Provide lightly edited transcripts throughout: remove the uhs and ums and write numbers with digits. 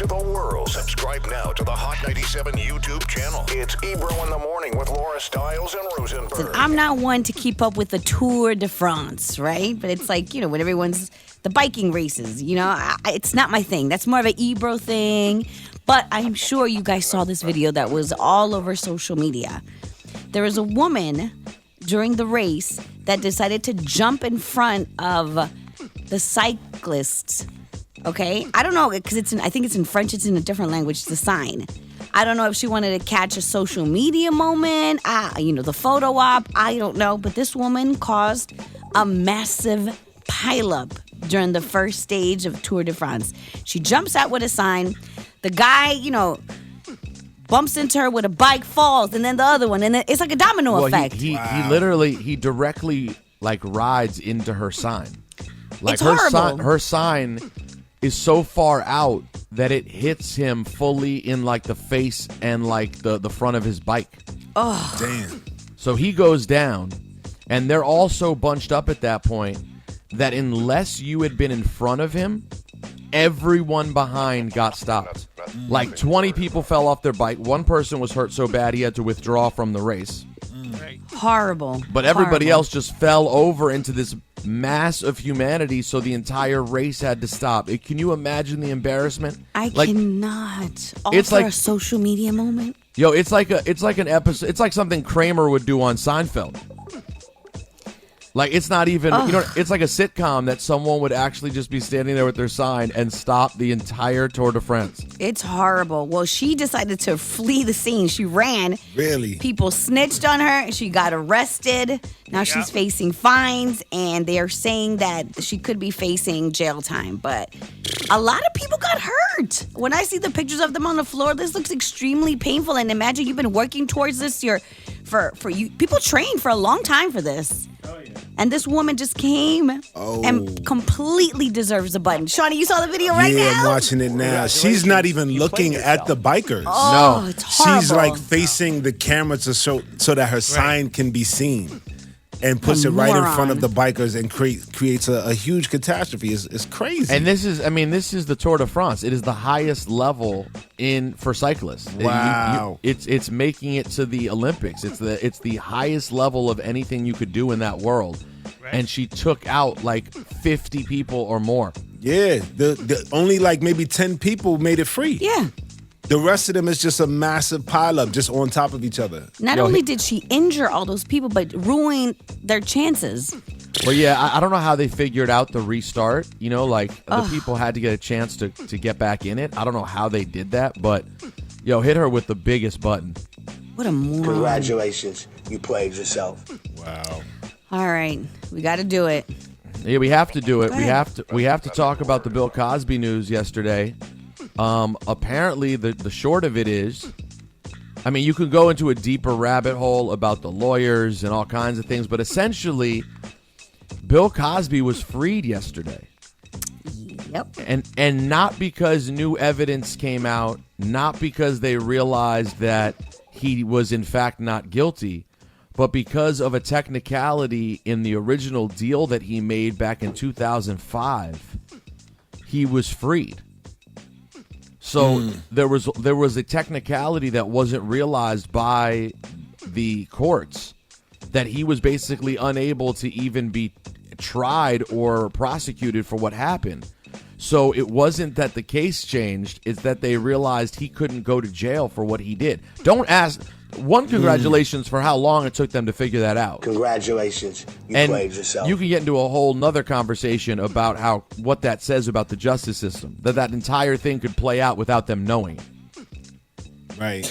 to the world. Subscribe now to the Hot 97 YouTube channel. It's Ebro in the Morning with Laura Stylez and Rosenberg. Listen, I'm not one to keep up with the Tour de France, right? But it's like, when everyone's the biking races, it's not my thing. That's more of an Ebro thing. But I'm sure you guys saw this video that was all over social media. There was a woman during the race that decided to jump in front of the cyclists. Okay? I don't know, because I think it's in French. It's in a different language. It's a sign. I don't know if she wanted to catch a social media moment, the photo op. I don't know. But this woman caused a massive pileup during the first stage of Tour de France. She jumps out with a sign. The guy, bumps into her with a bike, falls, and then the other one. And then it's like a domino effect. He directly rides into her sign. It's horrible. Her sign is so far out that it hits him fully in the face and the front of his bike. Oh, damn. So he goes down, and they're all so bunched up at that point that unless you had been in front of him, everyone behind got stopped. 20 people fell off their bike. One person was hurt so bad he had to withdraw from the race. Horrible. But everybody else just fell over into this mass of humanity, so the entire race had to stop. Can you imagine the embarrassment? I cannot. All for a social media moment. Yo, it's like an episode. It's like something Kramer would do on Seinfeld. It's not even, it's like a sitcom that someone would actually just be standing there with their sign and stop the entire Tour de France. It's horrible. Well, she decided to flee the scene. She ran. Really? People snitched on her. She got arrested. Now she's facing fines, and they're saying that she could be facing jail time. But a lot of people got hurt. When I see the pictures of them on the floor, this looks extremely painful. And imagine you've been working towards this. For you, people train for a long time for this. Oh, yeah. And this woman just came and completely deserves a button. Shawnee, you saw the video right now? Yeah, I'm watching it now. She's not even looking at the bikers. Oh, no. It's horrible. She's facing the camera so that her sign can be seen. And puts it right in front of the bikers and creates a huge catastrophe. It's crazy. And this is the Tour de France. It is the highest level for cyclists. Wow. It's making it to the Olympics. It's the highest level of anything you could do in that world. Right. And she took out 50 people or more. Yeah. The only maybe 10 people made it free. Yeah. The rest of them is just a massive pileup just on top of each other. Not only did she injure all those people, but ruin their chances. Well, yeah, I don't know how they figured out the restart. The people had to get a chance to get back in it. I don't know how they did that, but, hit her with the biggest button. What a moron. Congratulations. You played yourself. Wow. All right. We got to do it. Yeah, we have to do it. We have to talk about the Bill Cosby news yesterday. Apparently the short of it is, you can go into a deeper rabbit hole about the lawyers and all kinds of things, but essentially Bill Cosby was freed yesterday. Yep. And not because new evidence came out, not because they realized that he was in fact not guilty, but because of a technicality in the original deal that he made back in 2005, he was freed. So there was a technicality that wasn't realized by the courts, that he was basically unable to even be tried or prosecuted for what happened. So it wasn't that the case changed, it's that they realized he couldn't go to jail for what he did. Don't ask. Congratulations for how long it took them to figure that out. Congratulations. You played yourself. You can get into a whole nother conversation about what that says about the justice system, that entire thing could play out without them knowing. Right.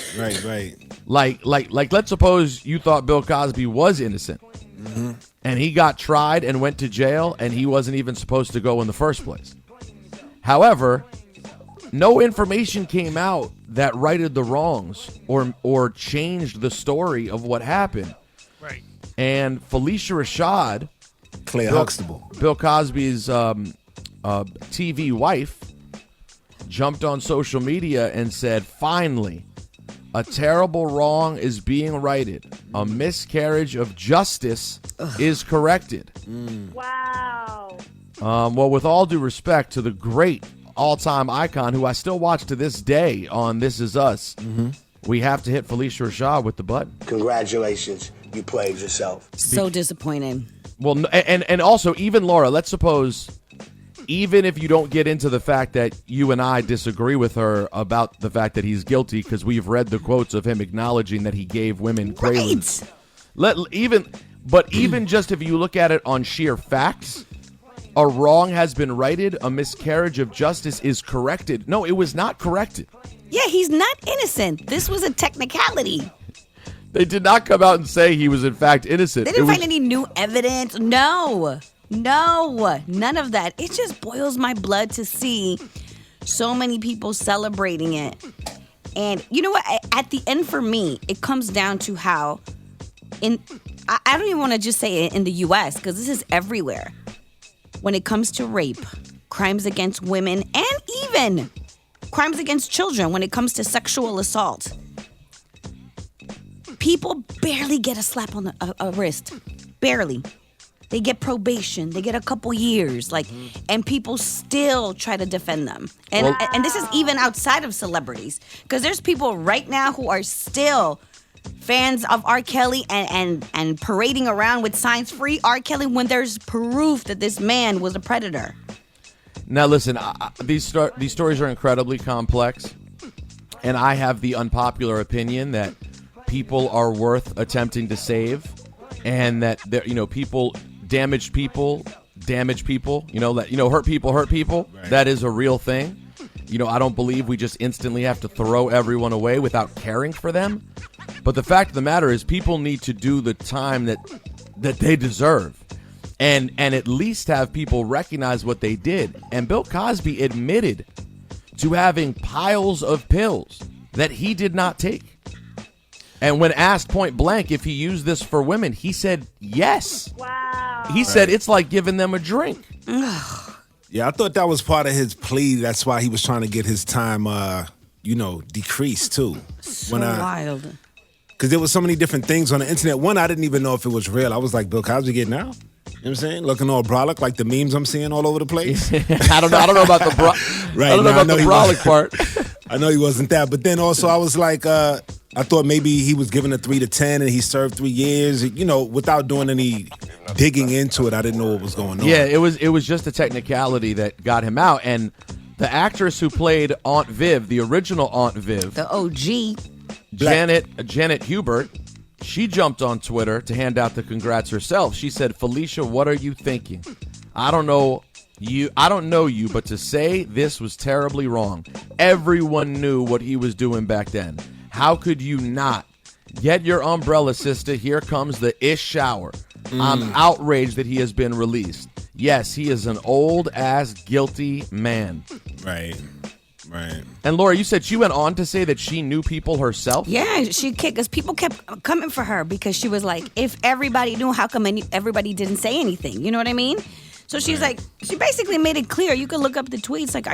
Like let's suppose you thought Bill Cosby was innocent, and he got tried and went to jail, and he wasn't even supposed to go in the first place. However, no information came out that righted the wrongs or changed the story of what happened. Right. And Phylicia Rashad, Claire Huxtable, Bill Cosby's TV wife, jumped on social media and said, "Finally, a terrible wrong is being righted. A miscarriage of justice is corrected." Wow. Well, with all due respect to the great, all-time icon who I still watch to this day on This Is Us. We have to hit Phylicia Rashad with the button. Congratulations, you played yourself. So disappointing. Well, and also, even Laura, let's suppose, even if you don't get into the fact that you and I disagree with her about the fact that he's guilty, because we've read the quotes of him acknowledging that he gave women quaaludes. Even just if you look at it on sheer facts, a wrong has been righted, a miscarriage of justice is corrected. No, it was not corrected. Yeah, he's not innocent. This was a technicality. They did not come out and say he was in fact innocent. They didn't find any new evidence. No, none of that. It just boils my blood to see so many people celebrating it. And you know what? At the end, for me, it comes down to how I don't even want to just say it in the U.S. because this is everywhere. When it comes to rape, crimes against women, and even crimes against children, when it comes to sexual assault, people barely get a slap on a wrist. Barely. They get probation. They get a couple years. And people still try to defend them. And this is even outside of celebrities. Because there's people right now who are still fans of R. Kelly and parading around with signs free R. Kelly when there's proof that this man was a predator. Now listen, these stories are incredibly complex, and I have the unpopular opinion that people are worth attempting to save, and that people damage people, hurt people. Right. That is a real thing. I don't believe we just instantly have to throw everyone away without caring for them. But the fact of the matter is people need to do the time that they deserve and at least have people recognize what they did. And Bill Cosby admitted to having piles of pills that he did not take. And when asked point blank if he used this for women, he said yes. Wow. He said it's like giving them a drink. Yeah, I thought that was part of his plea. That's why he was trying to get his time, decreased too. So wild. Because there was so many different things on the internet. One, I didn't even know if it was real. I was like, Bill Cosby getting out? You know what I'm saying? Looking all brolic, like the memes I'm seeing all over the place. I don't know about the right, I don't know about the brolic part. I know he wasn't that. But then also I was like, I thought maybe he was given a 3 to 10 and he served 3 years. Without doing any digging into it, I didn't know what was going on. Yeah, it was just a technicality that got him out. And the actress who played Aunt Viv, the original Aunt Viv, the OG, Janet Hubert, she jumped on Twitter to hand out the congrats herself. She said, "Phylicia, what are you thinking? I don't know you, but to say this was terribly wrong. Everyone knew what he was doing back then. How could you not? Get your umbrella, sister. Here comes the ish shower. I'm outraged that he has been released. Yes, he is an old-ass guilty man." Right. And Laura, you said she went on to say that she knew people herself? Yeah, because people kept coming for her because she was like, if everybody knew, how come everybody didn't say anything? You know what I mean? So she's like, she basically made it clear. You can look up the tweets. Like,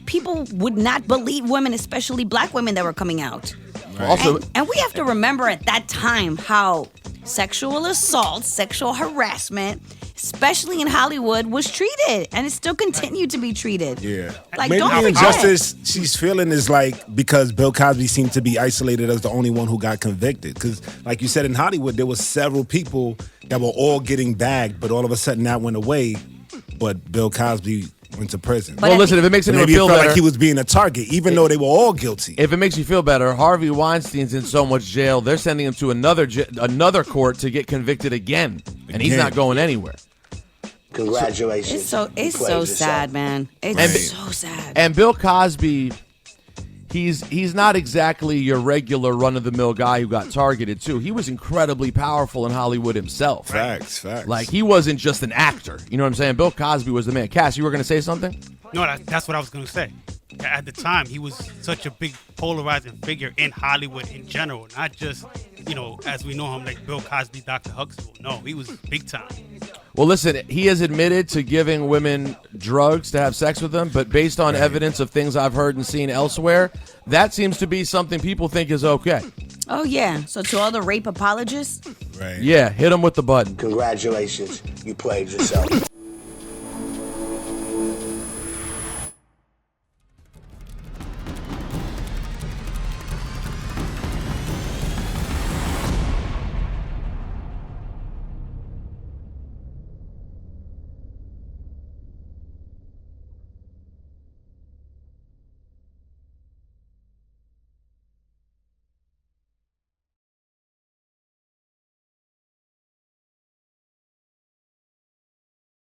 people would not believe women, especially black women that were coming out. Right. Also, and we have to remember at that time how sexual assault, sexual harassment, especially in Hollywood, was treated, and it still continued to be treated. Yeah. Like, maybe don't the forget. injustice she's feeling is like because Bill Cosby seemed to be isolated as the only one who got convicted. Because, like you said, in Hollywood, there was several people that were all getting bagged, but all of a sudden that went away. But Bill Cosby went to prison. Well, listen, if it makes anyone maybe feel it felt better, like he was being a target, even though they were all guilty. If it makes you feel better, Harvey Weinstein's in so much jail, they're sending him to another court to get convicted again, and he's not going anywhere. Congratulations. It's so sad, man. It's so sad. And Bill Cosby, he's not exactly your regular run-of-the-mill guy who got targeted, too. He was incredibly powerful in Hollywood himself. Facts. Like, he wasn't just an actor. You know what I'm saying? Bill Cosby was the man. Cass, you were going to say something? No, that's what I was going to say. At the time, he was such a big polarizing figure in Hollywood in general, not just, as we know him, like Bill Cosby, Dr. Huxtable. No, he was big time. Well, listen, he has admitted to giving women drugs to have sex with them, but based on evidence of things I've heard and seen elsewhere, that seems to be something people think is okay. Oh, yeah. So to all the rape apologists? Right. Yeah, hit them with the button. Congratulations, you played yourself.